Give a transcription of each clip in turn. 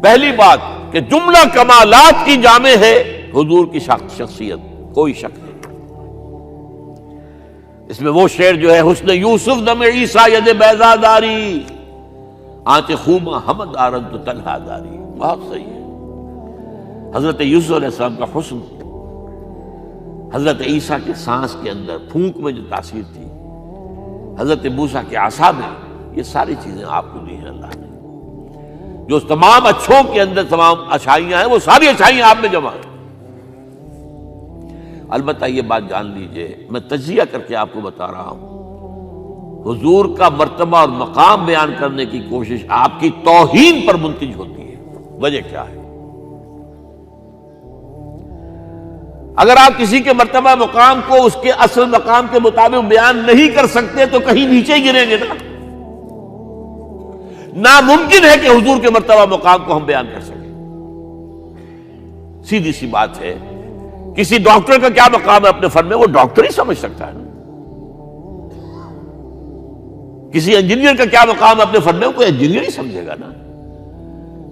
پہلی بات کہ جملہ کمالات کی جامع ہے حضور کی شخصیت، کوئی شک نہیں۔ اس میں وہ شعر جو ہے حسن یوسف دم عیسیٰ ید بیضا داری، آنچ خوما حمد آرن تو تنہا داری، بہت صحیح ہے۔ حضرت یوسف علیہ السلام کا حسن، حضرت عیسیٰ کے سانس کے اندر پھونک میں جو تاثیر تھی، حضرت موسیٰ کے عصا میں، یہ ساری چیزیں آپ کو دی ہیں اللہ نے۔ جو تمام اچھوں کے اندر تمام اچھائیاں ہیں، وہ ساری اچھائیاں آپ میں جمع ہیں۔ البتہ یہ بات جان لیجئے، میں تجزیہ کر کے آپ کو بتا رہا ہوں، حضور کا مرتبہ اور مقام بیان کرنے کی کوشش آپ کی توہین پر منتج ہوتی ہے۔ وجہ کیا ہے؟ اگر آپ کسی کے مرتبہ مقام کو اس کے اصل مقام کے مطابق بیان نہیں کر سکتے تو کہیں نیچے ہی گریں گے نا۔ ناممکن ہے کہ حضور کے مرتبہ مقام کو ہم بیان کر سکیں۔ سیدھی سی بات ہے، کسی ڈاکٹر کا کیا مقام ہے اپنے فن میں، وہ ڈاکٹر ہی سمجھ سکتا ہے نا۔ کسی انجینئر کا کیا مقام ہے اپنے فن میں، کوئی انجینئر ہی سمجھے گا نا۔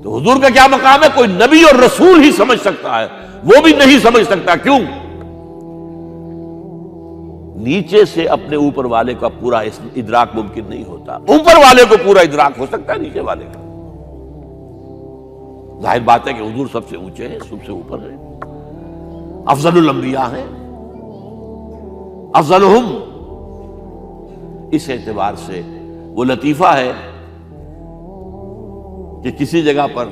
تو حضور کا کیا مقام ہے، کوئی نبی اور رسول ہی سمجھ سکتا ہے، وہ بھی نہیں سمجھ سکتا۔ کیوں؟ نیچے سے اپنے اوپر والے کا پورا ادراک ممکن نہیں ہوتا، اوپر والے کو پورا ادراک ہو سکتا ہے نیچے والے کا۔ ظاہر بات ہے کہ حضور سب سے اونچے ہیں، سب سے اوپر ہیں، افضل الانبیاء ہیں، افضلہم۔ اس اعتبار سے وہ لطیفہ ہے کہ کسی جگہ پر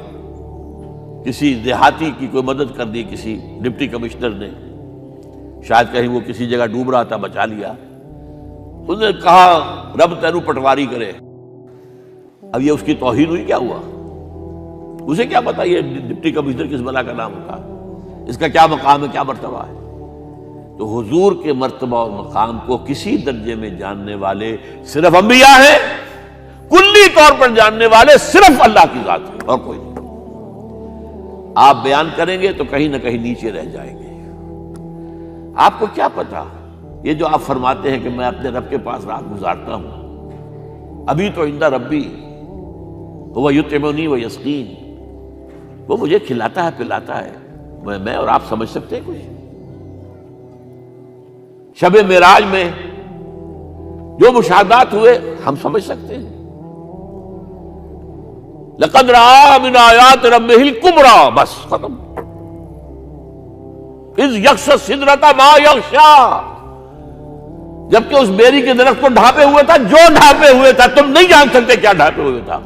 کسی دیہاتی کی کوئی مدد کر دی کسی ڈپٹی کمشنر نے، شاید کہیں وہ کسی جگہ ڈوب رہا تھا، بچا لیا، اس نے کہا رب تینوں پٹواری کرے۔ اب یہ اس کی توہین ہوئی، کیا ہوا؟ اسے کیا پتا یہ ڈپٹی کمشنر کس بلا کا نام ہوتا، اس کا کیا مقام ہے، کیا مرتبہ ہے۔ تو حضور کے مرتبہ اور مقام کو کسی درجے میں جاننے والے صرف انبیاء ہیں، کلی طور پر جاننے والے صرف اللہ کی ذات ہے اور کوئی نہیں۔ آپ بیان کریں گے تو کہیں نہ کہیں نیچے رہ جائیں گے۔ آپ کو کیا پتا، یہ جو آپ فرماتے ہیں کہ میں اپنے رب کے پاس رات گزارتا ہوں، ابھی تو عند ربی وہ یطعمنی و یسقین، وہ مجھے کھلاتا ہے پلاتا ہے، میں اور آپ سمجھ سکتے ہیں کچھ؟ شب معراج میں جو مشاہدات ہوئے ہم سمجھ سکتے ہیں؟ لقد رأى من آیات ربہ الکبریٰ، بس ختم۔ اذ یغشی السدرۃ ما یغشی، جبکہ اس بیری کے درخت کو ڈھانپے ہوئے تھا جو ڈھانپے ہوئے تھا، تم نہیں جان سکتے کیا ڈھانپے ہوئے تھا۔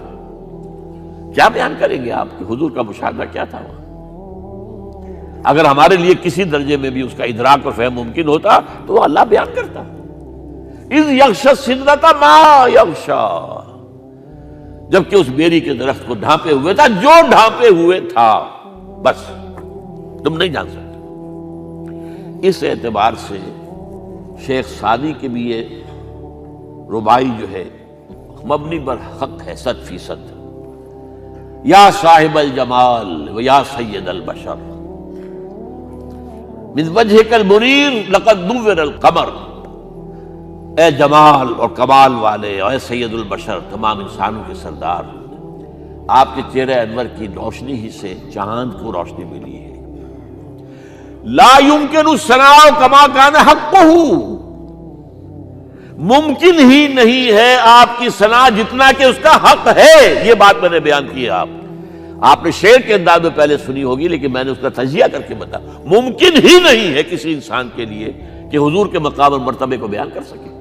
کیا بیان کریں گے آپ کہ حضور کا مشاہدہ کیا تھا وہاں؟ اگر ہمارے لیے کسی درجے میں بھی اس کا ادراک اور فہم ممکن ہوتا تو وہ اللہ بیان کرتا۔ اذ یغشی السدرۃ ما یغشی، جبکہ اس بیری کے درخت کو ڈھانپے ہوئے تھا جو ڈھانپے ہوئے تھا، بس تم نہیں جان سکتے۔ اس اعتبار سے شیخ سعدی کے بھی یہ ربائی جو ہے مبنی بر حق ہے 100%۔ یا صاحب الجمال و یا سید البشر من وجہک المنیر لقد نور القمر، اے جمال اور کمال والے، اے سید البشر، تمام انسانوں کے سردار، آپ کے چہرے انور کی روشنی ہی سے چاند کو روشنی ملی ہے۔ لا یمکن الثناء کما کان حقہ، ممکن ہی نہیں ہے آپ کی ثنا جتنا کہ اس کا حق ہے۔ یہ بات میں نے بیان کی ہے، آپ نے شعر کے انداز میں پہلے سنی ہوگی، لیکن میں نے اس کا تجزیہ کر کے بتا، ممکن ہی نہیں ہے کسی انسان کے لیے کہ حضور کے مقام اور مرتبے کو بیان کر سکے۔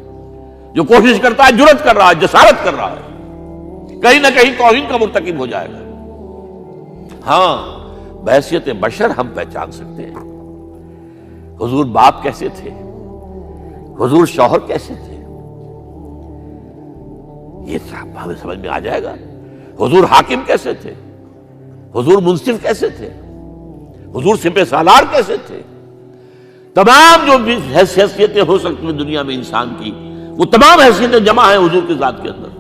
جو کوشش کرتا ہے، جرأت کر رہا ہے، جسارت کر رہا ہے، کہیں نہ کہیں توہین کا مرتکب ہو جائے گا۔ ہاں، بحیثیت بشر ہم پہچان سکتے ہیں حضور باپ کیسے تھے، حضور شوہر کیسے تھے، یہ سب ہمیں سمجھ میں آ جائے گا۔ حضور حاکم کیسے تھے، حضور منصف کیسے تھے، حضور سپہ سالار کیسے تھے۔ تمام جو بھی حیثیتیں ہو سکتی ہیں دنیا میں انسان کی، وہ تمام حیثیتیں جمع ہیں حضور کی ذات کے اندر۔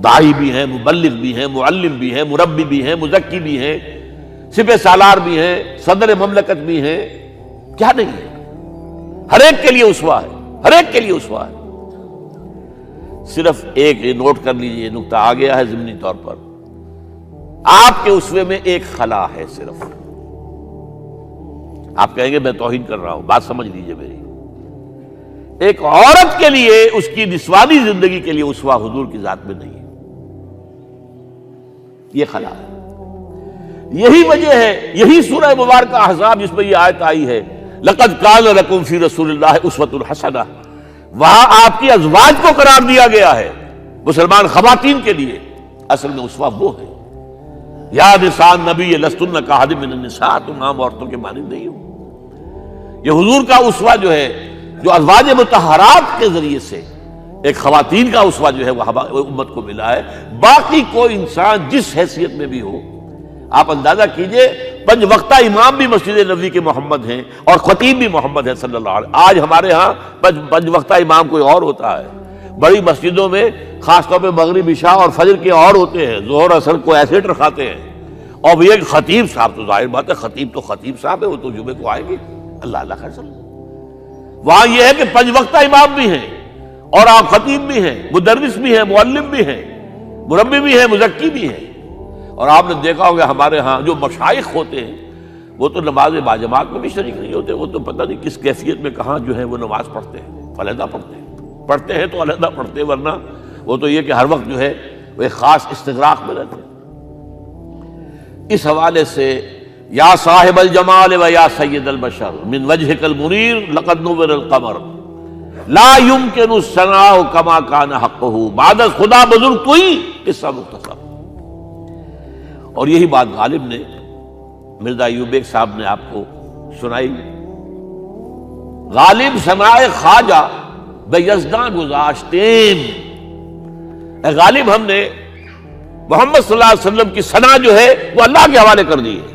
داعی بھی ہیں، مبلغ بھی ہیں، معلم بھی ہیں، مربی بھی ہیں، مزکی بھی ہیں، سپہ سالار بھی ہیں، صدر مملکت بھی ہیں، کیا نہیں ہے؟ ہر ایک کے لیے اسوہ ہے، ہر ایک کے لیے اسوہ ہے۔ صرف ایک یہ نوٹ کر لیجئے، نقطہ آ گیا ہے ضمنی طور پر آپ کے اسوے میں ایک خلا ہے صرف. آپ کہیں گے میں توہین کر رہا ہوں، بات سمجھ لیجئے میری. ایک عورت کے لیے اس کی نسوانی زندگی کے لیے اسوہ حضور کی ذات میں نہیں ہے، یہ خلا ہے. یہی وجہ ہے، یہی سورہ مبارکہ احزاب جس میں یہ آیت آئی ہے لَقَدْ كَانَ لَكُمْ فِي رَسُولِ اللَّهِ أُسْوَةٌ حَسَنَةٌ، وہاں آپ کی ازواج کو قرار دیا گیا ہے، مسلمان خواتین کے لیے. اصل میں اسوہ وہ ہے، یا نساء النبی لستن کاحد من النساء، تم عام عورتوں کے مانند نہیں ہو. یہ حضور کا اسوہ جو ہے، جو ازواج مطہرات کے ذریعے سے ایک خواتین کا اسوہ جو ہے وہ امت کو ملا ہے. باقی کوئی انسان جس حیثیت میں بھی ہو، آپ اندازہ کیجئے 5 وقتہ امام بھی مسجد نبوی کے محمد ہیں اور خطیب بھی محمد ہے صلی اللہ علیہ وسلم. آج ہمارے ہاں 5 وقتہ امام کوئی اور ہوتا ہے، بڑی مسجدوں میں خاص طور پہ مغرب عشاء اور فجر کے اور ہوتے ہیں، ظہر اثر کو ایسے رکھاتے ہیں. اور وہ ایک خطیب صاحب، تو ظاہر بات ہے خطیب صاحب ہے، وہ تو جمعے کو آئیں گے. اللہ اللہ خیر صلی اللہ. وہاں یہ ہے کہ 5 وقتہ امام بھی ہیں اور آپ خطیب بھی ہیں، مدرس بھی ہیں، معلم بھی ہیں، مربی بھی ہیں، مزکی بھی ہیں. اور آپ نے دیکھا ہوگا ہمارے ہاں جو مشائخ ہوتے ہیں وہ تو نماز باجماعت میں بھی شریک نہیں ہوتے، وہ تو پتہ نہیں کس کیفیت میں کہاں جو ہے وہ نماز پڑھتے ہیں، علیحدہ پڑھتے ہیں تو علیحدہ پڑھتے ہیں، ورنہ وہ تو یہ کہ ہر وقت جو ہے وہ ایک خاص استغراق میں رہتے ہیں. اس حوالے سے یا صاحب الجمال و یا سید البشر من وجهك المنیر لقد نور القمر لا يمكن الثناء كما كان حقه بعد خدا بزرگ تو ہی قصہ مختصر. اور یہی بات غالب نے مرزا ایوب بیگ صاحب نے آپ کو سنائی. غالب ثناء خواجہ بے یزداں گذاشتیم. اے غالب ہم نے محمد صلی اللہ علیہ وسلم کی ثنا جو ہے وہ اللہ کے حوالے کر دی ہے،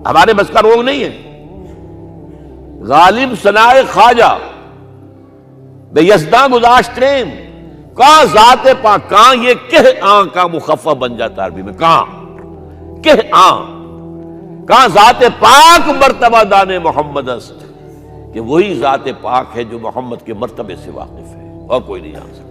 ہمارے بس کا روگ نہیں ہے. غالب ثناء خواجہ بے یزداں گذاشتیم کہاں ذات پاک، کہاں یہ کہ آن کا مخفف بن جاتا ہے عربی میں، کہاں کہ آن، کہاں ذات پاک مرتبہ دان محمد است، کہ وہی ذات پاک ہے جو محمد کے مرتبے سے واقف ہے اور کوئی نہیں جان سکتا.